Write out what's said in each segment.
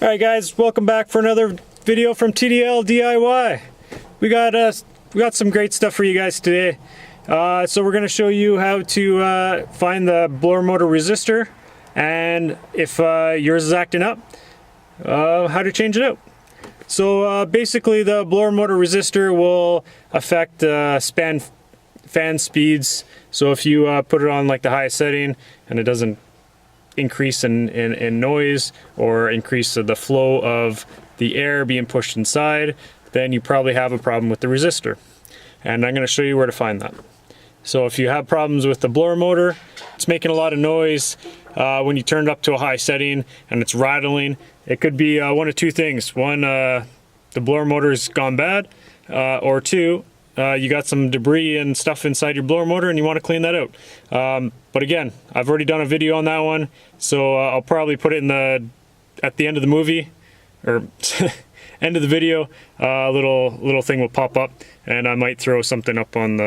Alright guys, welcome back for another video from TDL DIY. We got some great stuff for you guys today. So we're going to show you how to find the blower motor resistor, and if yours is acting up, how to change it out. So basically the blower motor resistor will affect fan speeds. So if you put it on like the highest setting and it doesn't increase in noise or increase the flow of the air being pushed inside, then you probably have a problem with the resistor. And I'm going to show you where to find that. So if you have problems with the blower motor, it's making a lot of noise when you turn it up to a high setting and it's rattling, it could be one of two things. One, the blower motor's gone bad, or two, you got some debris and stuff inside your blower motor and you want to clean that out. But again, I've already done a video on that one, so I'll probably put it at the end of the movie, or end of the video. A little thing will pop up, and I might throw something up on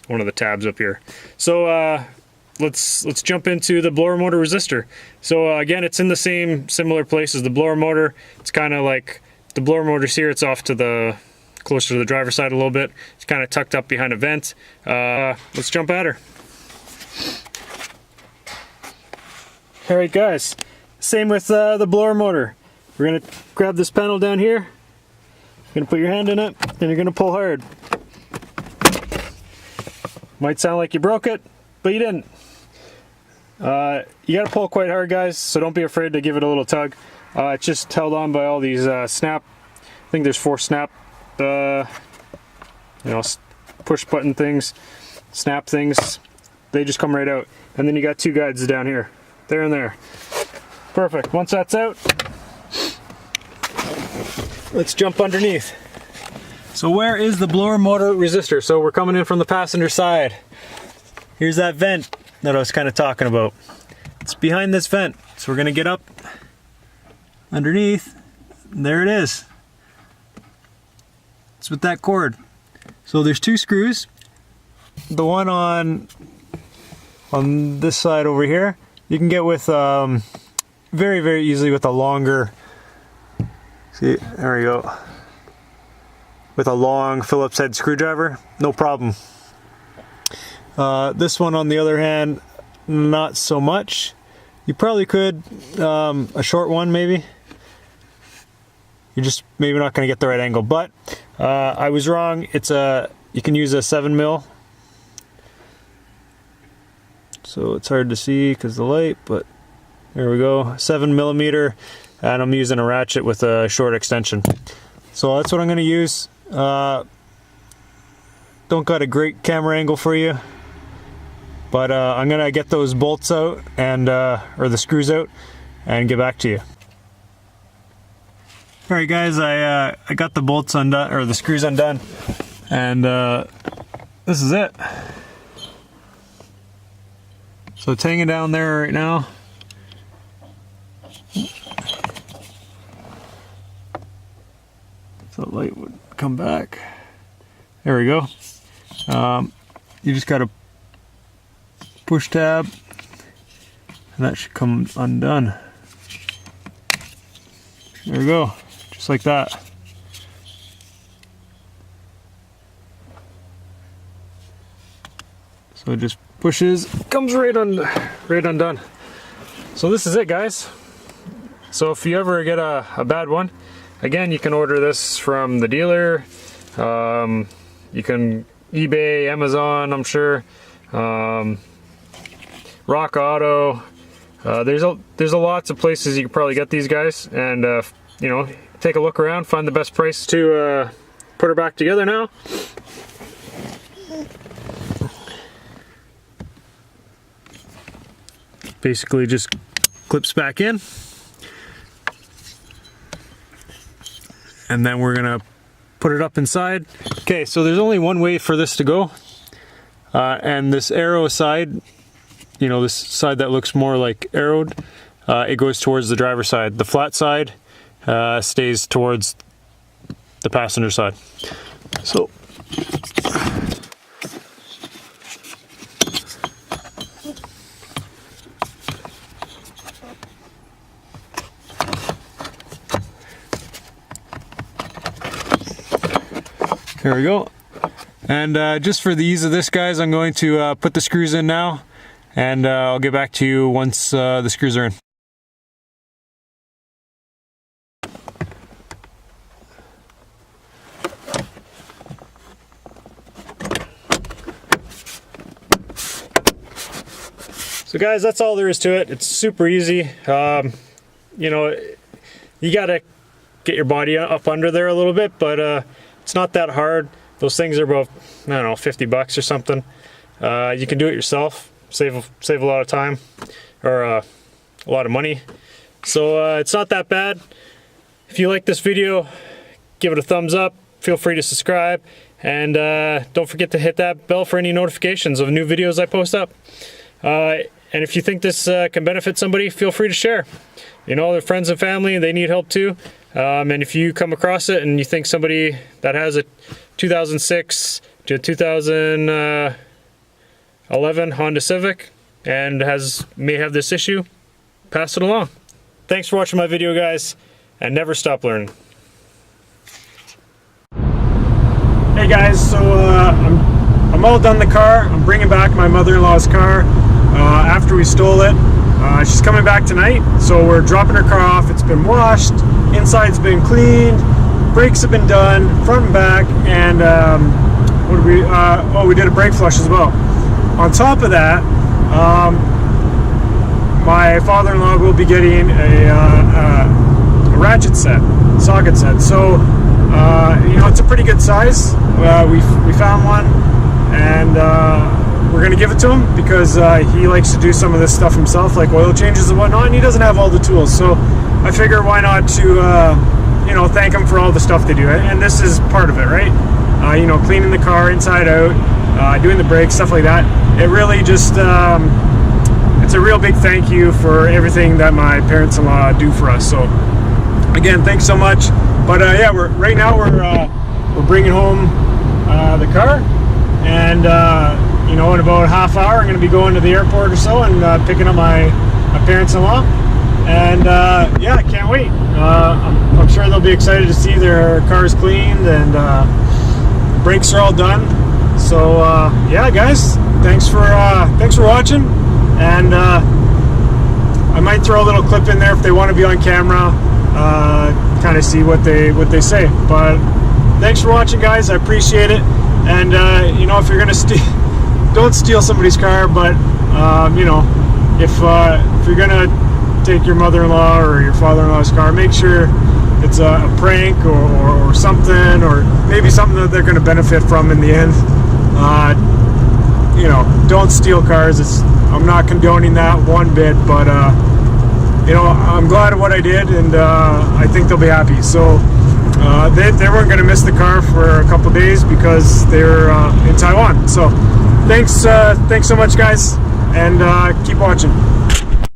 one of the tabs up here. So let's jump into the blower motor resistor. So again, it's in the similar place as the blower motor. It's kind of like the blower motor's here. It's off to the closer to the driver's side a little bit. It's kind of tucked up behind a vent. Let's jump at her. Alright guys, same with the blower motor. We're going to grab this panel down here, you're going to put your hand in it, and you're going to pull hard. Might sound like you broke it, but you didn't. You got to pull quite hard guys, so don't be afraid to give it a little tug. It's just held on by all these snap, I think there's 4 snap push button things, snap things. They just come right out, and then you got 2 guides down here, there and there. Perfect. Once that's out, let's jump underneath. So where is the blower motor resistor? So we're coming in from the passenger side. Here's that vent that I was kind of talking about. It's behind this vent, so we're going to get up underneath. There it is. It's with that cord. So there's 2 screws. The one on this side over here, you can get with very, very easily with a longer, see, there we go, with a long Phillips head screwdriver, no problem. This one on the other hand, not so much. You probably could, a short one maybe. You're just maybe not going to get the right angle, but I was wrong. It's you can use a 7mm. So it's hard to see because the light, but there we go, 7mm, and I'm using a ratchet with a short extension. So that's what I'm going to use. Don't got a great camera angle for you, but I'm going to get those bolts out and or the screws out and get back to you. Alright guys, I got the bolts undone, or the screws undone, and this is it. So it's hanging down there right now. So the light would come back. There we go. You just gotta push tab, and that should come undone. There we go, just like that. So it just pushes, comes right undone. So this is it guys. So if you ever get a bad one, again, you can order this from the dealer. You can eBay, Amazon, I'm sure, Rock Auto. There's a lots of places you can probably get these guys, and you know, take a look around, find the best price to put her back together now. Basically just clips back in, and then we're gonna put it up inside. Okay, so there's only one way for this to go, and this arrow side, you know, this side that looks more like arrowed, it goes towards the driver's side. The flat side stays towards the passenger side. So There we go. And just for the ease of this, guys, I'm going to put the screws in now, and I'll get back to you once the screws are in. So guys, that's all there is to it. It's super easy. You know, you gotta get your body up under there a little bit, but it's not that hard. Those things are about, I don't know, 50 bucks or something. You can do it yourself, save a lot of time, or a lot of money. So it's not that bad. If you like this video, give it a thumbs up. Feel free to subscribe, and don't forget to hit that bell for any notifications of new videos I post up. And if you think this can benefit somebody, feel free to share. You know, their friends and family, they need help too. And if you come across it and you think somebody that has a 2006 to 2011 Honda Civic and may have this issue, pass it along. Thanks for watching my video, guys, and never stop learning. Hey guys, so I'm all done the car. I'm bringing back my mother-in-law's car after we stole it. She's coming back tonight, so we're dropping her car off. It's been washed, inside's been cleaned, brakes have been done, front and back, and what did we? We did a brake flush as well. On top of that, my father-in-law will be getting a ratchet set, socket set. So you know, it's a pretty good size. We found one, and we're gonna give it to him because he likes to do some of this stuff himself, like oil changes and whatnot, and he doesn't have all the tools. So I figure why not to you know, thank him for all the stuff they do, and this is part of it, right? You know, cleaning the car inside out, doing the brakes, stuff like that. It really just it's a real big thank you for everything that my parents-in-law do for us. So again, thanks so much. But yeah, right now we're bringing home the car, and you know, in about a half hour, I'm going to be going to the airport or so and picking up my parents-in-law. And yeah, I can't wait. I'm sure they'll be excited to see their cars cleaned and brakes are all done. So yeah, guys, thanks for watching. And I might throw a little clip in there if they want to be on camera, kind of see what they say. But thanks for watching, guys. I appreciate it. And you know, if you're gonna don't steal somebody's car, but you know, if you're gonna take your mother-in-law or your father-in-law's car, make sure it's a prank or something, or maybe something that they're gonna benefit from in the end. You know, don't steal cars. I'm not condoning that one bit, but you know, I'm glad of what I did, and I think they'll be happy. So they weren't going to miss the car for a couple days because they're in Taiwan. So thanks so much, guys, and keep watching.